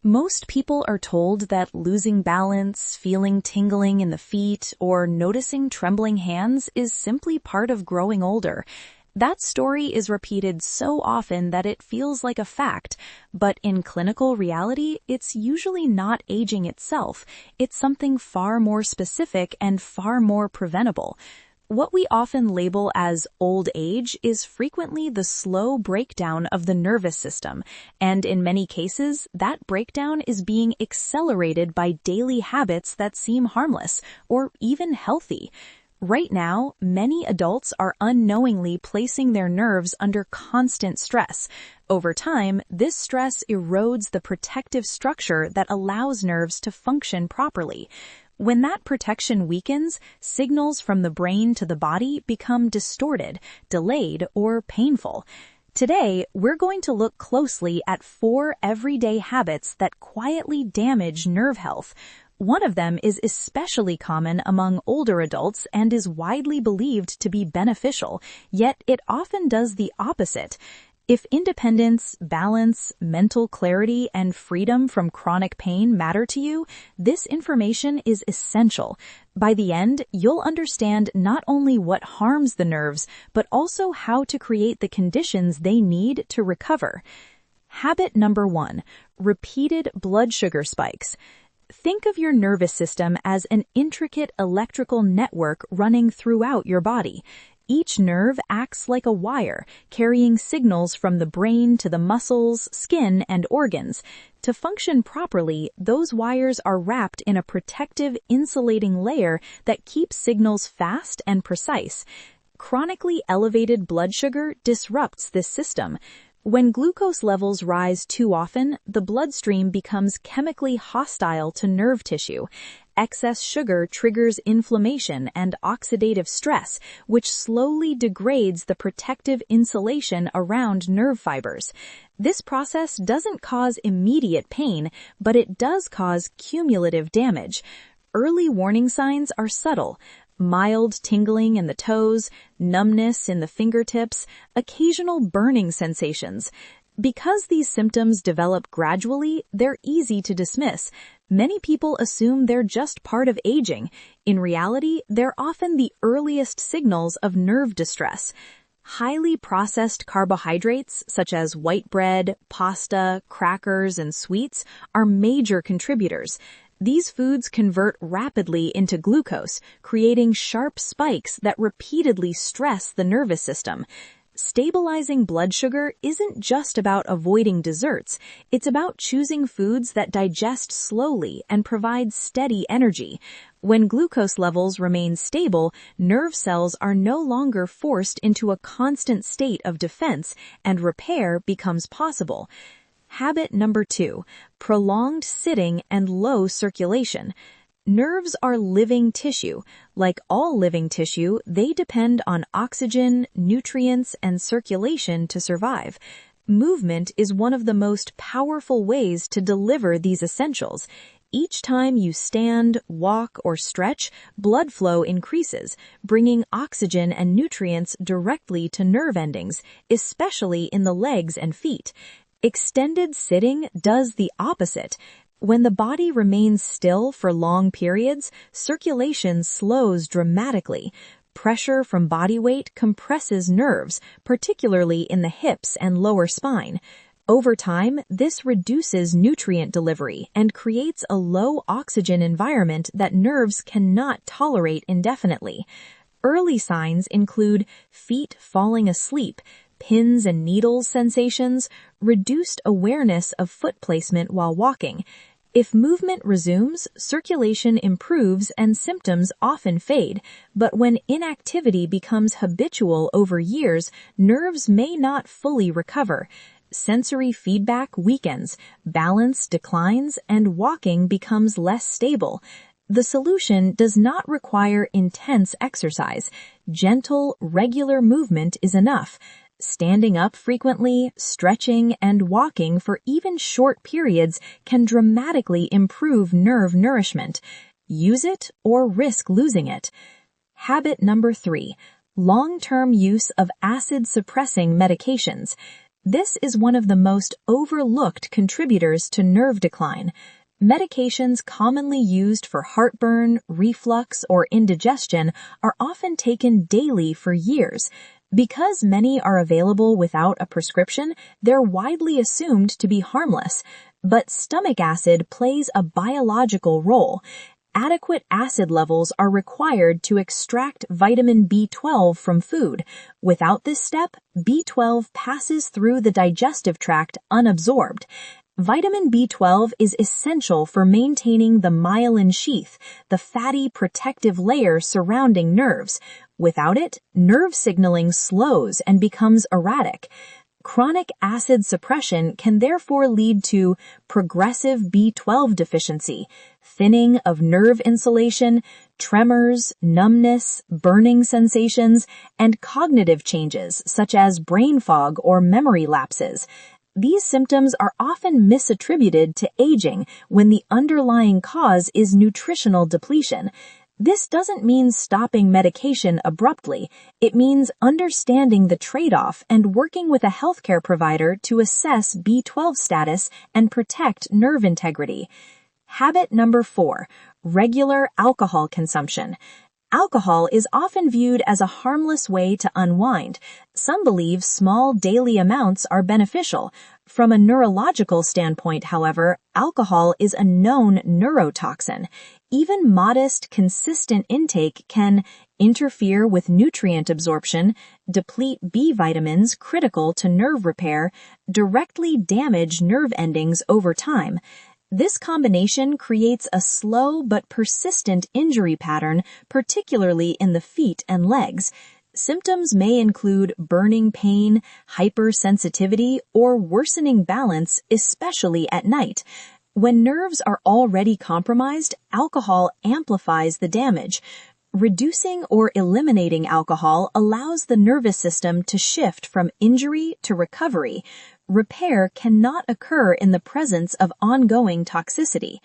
Most people are told that losing balance, feeling tingling in the feet, or noticing trembling hands is simply part of growing older. That story is repeated so often that it feels like a fact, but in clinical reality, it's usually not aging itself. It's something far more specific and far more preventable. What we often label as old age is frequently the slow breakdown of the nervous system, and in many cases, that breakdown is being accelerated by daily habits that seem harmless or even healthy. Right now, many adults are unknowingly placing their nerves under constant stress. Over time, this stress erodes the protective structure that allows nerves to function properly. When that protection weakens, signals from the brain to the body become distorted, delayed, or painful. Today, we're going to look closely at 4 everyday habits that quietly damage nerve health. One of them is especially common among older adults and is widely believed to be beneficial, yet it often does the opposite. If independence, balance, mental clarity, and freedom from chronic pain matter to you, this information is essential. By the end, you'll understand not only what harms the nerves, but also how to create the conditions they need to recover. Habit number 1, repeated blood sugar spikes. Think of your nervous system as an intricate electrical network running throughout your body. Each nerve acts like a wire, carrying signals from the brain to the muscles, skin, and organs. To function properly, those wires are wrapped in a protective, insulating layer that keeps signals fast and precise. Chronically elevated blood sugar disrupts this system. When glucose levels rise too often, the bloodstream becomes chemically hostile to nerve tissue. Excess sugar triggers inflammation and oxidative stress, which slowly degrades the protective insulation around nerve fibers. This process doesn't cause immediate pain, but it does cause cumulative damage. Early warning signs are subtle. Mild tingling in the toes, numbness in the fingertips, occasional burning sensations. Because these symptoms develop gradually, they're easy to dismiss. Many people assume they're just part of aging. In reality, they're often the earliest signals of nerve distress. Highly processed carbohydrates, such as white bread, pasta, crackers, and sweets, are major contributors. These foods convert rapidly into glucose, creating sharp spikes that repeatedly stress the nervous system. Stabilizing blood sugar isn't just about avoiding desserts. It's about choosing foods that digest slowly and provide steady energy. When glucose levels remain stable, nerve cells are no longer forced into a constant state of defense, and repair becomes possible. Habit number 2, prolonged sitting and low circulation. Nerves are living tissue. Like all living tissue, they depend on oxygen, nutrients, and circulation to survive. Movement is one of the most powerful ways to deliver these essentials. Each time you stand, walk, or stretch, blood flow increases, bringing oxygen and nutrients directly to nerve endings, especially in the legs and feet. Extended sitting does the opposite. When the body remains still for long periods, circulation slows dramatically. Pressure from body weight compresses nerves, particularly in the hips and lower spine. Over time, this reduces nutrient delivery and creates a low oxygen environment that nerves cannot tolerate indefinitely. Early signs include feet falling asleep, pins and needles sensations, reduced awareness of foot placement while walking. If movement resumes, circulation improves and symptoms often fade, but when inactivity becomes habitual over years, nerves may not fully recover. Sensory feedback weakens, balance declines, and walking becomes less stable. The solution does not require intense exercise. Gentle, regular movement is enough. Standing up frequently, stretching, and walking for even short periods can dramatically improve nerve nourishment. Use it or risk losing it. Habit number 3, long-term use of acid-suppressing medications. This is one of the most overlooked contributors to nerve decline. Medications commonly used for heartburn, reflux, or indigestion are often taken daily for years. Because many are available without a prescription, they're widely assumed to be harmless. But stomach acid plays a biological role. Adequate acid levels are required to extract vitamin B12 from food. Without this step, B12 passes through the digestive tract unabsorbed. Vitamin B12 is essential for maintaining the myelin sheath, the fatty protective layer surrounding nerves. Without it, nerve signaling slows and becomes erratic. Chronic acid suppression can therefore lead to progressive B12 deficiency, thinning of nerve insulation, tremors, numbness, burning sensations, and cognitive changes such as brain fog or memory lapses. These symptoms are often misattributed to aging when the underlying cause is nutritional depletion. This doesn't mean stopping medication abruptly. It means understanding the trade-off and working with a healthcare provider to assess B12 status and protect nerve integrity. Habit number 4, regular alcohol consumption. Alcohol is often viewed as a harmless way to unwind. Some believe small daily amounts are beneficial. From a neurological standpoint, however, alcohol is a known neurotoxin. Even modest, consistent intake can interfere with nutrient absorption, deplete B vitamins critical to nerve repair, directly damage nerve endings over time. This combination creates a slow but persistent injury pattern, particularly in the feet and legs. Symptoms may include burning pain, hypersensitivity, or worsening balance, especially at night. When nerves are already compromised, alcohol amplifies the damage. Reducing or eliminating alcohol allows the nervous system to shift from injury to recovery. Repair cannot occur in the presence of ongoing toxicity.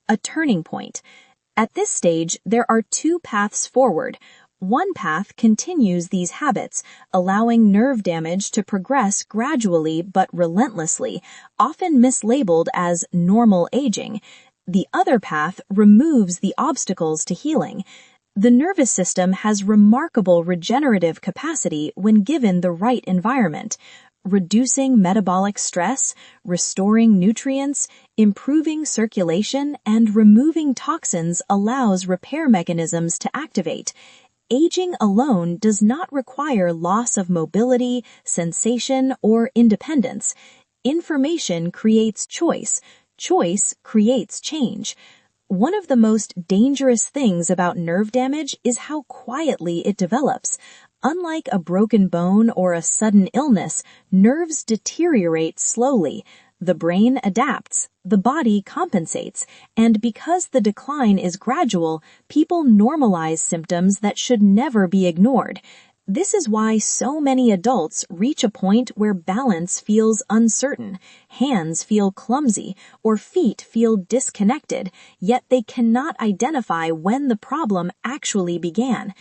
A turning point. At this stage, there are 2 paths forward. One path continues these habits, allowing nerve damage to progress gradually but relentlessly, often mislabeled as normal aging. The other path removes the obstacles to healing. The nervous system has remarkable regenerative capacity when given the right environment. Reducing metabolic stress, restoring nutrients, improving circulation, and removing toxins allows repair mechanisms to activate. Aging alone does not require loss of mobility, sensation, or independence. Information creates choice. Choice creates change. One of the most dangerous things about nerve damage is how quietly it develops. Unlike a broken bone or a sudden illness, nerves deteriorate slowly. The brain adapts, the body compensates, and because the decline is gradual, people normalize symptoms that should never be ignored. This is why so many adults reach a point where balance feels uncertain, hands feel clumsy, or feet feel disconnected, yet they cannot identify when the problem actually began.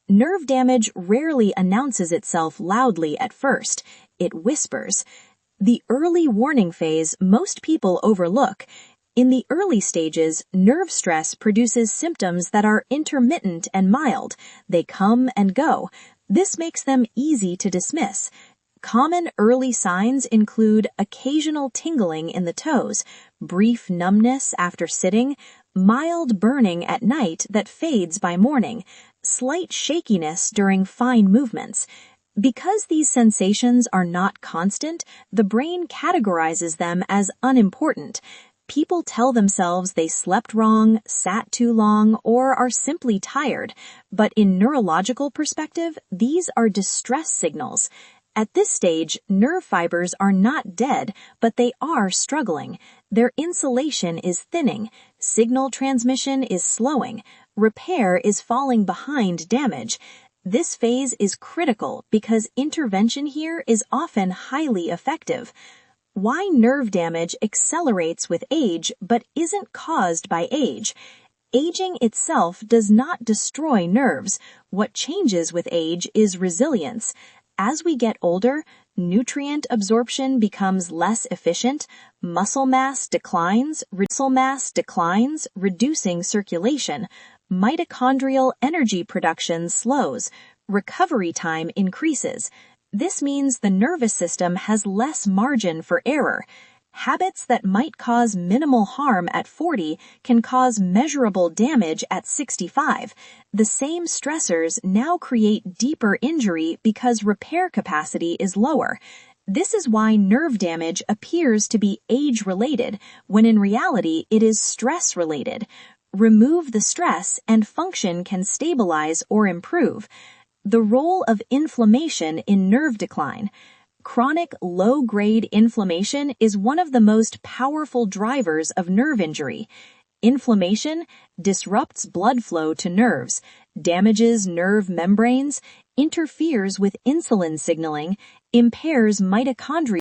Nerve damage rarely announces itself loudly at first. It whispers. The early warning phase most people overlook. In the early stages, nerve stress produces symptoms that are intermittent and mild. They come and go. This makes them easy to dismiss. Common early signs include occasional tingling in the toes, brief numbness after sitting, mild burning at night that fades by morning, slight shakiness during fine movements. Because these sensations are not constant, the brain categorizes them as unimportant. People tell themselves they slept wrong, sat too long, or are simply tired. But in neurological perspective, these are distress signals. At this stage, nerve fibers are not dead, but they are struggling. Their insulation is thinning. Signal transmission is slowing. Repair is falling behind damage. This phase is critical because intervention here is often highly effective. Why nerve damage accelerates with age but isn't caused by age. Aging itself does not destroy nerves. What changes with age is resilience. As we get older, nutrient absorption becomes less efficient, muscle mass declines, reducing circulation, mitochondrial energy production slows, recovery time increases. This means the nervous system has less margin for error. Habits that might cause minimal harm at 40 can cause measurable damage at 65. The same stressors now create deeper injury because repair capacity is lower. This is why nerve damage appears to be age-related, when in reality it is stress-related. Remove the stress and function can stabilize or improve. The role of inflammation in nerve decline. Chronic low-grade inflammation is one of the most powerful drivers of nerve injury. Inflammation disrupts blood flow to nerves, damages nerve membranes, interferes with insulin signaling, impairs mitochondria.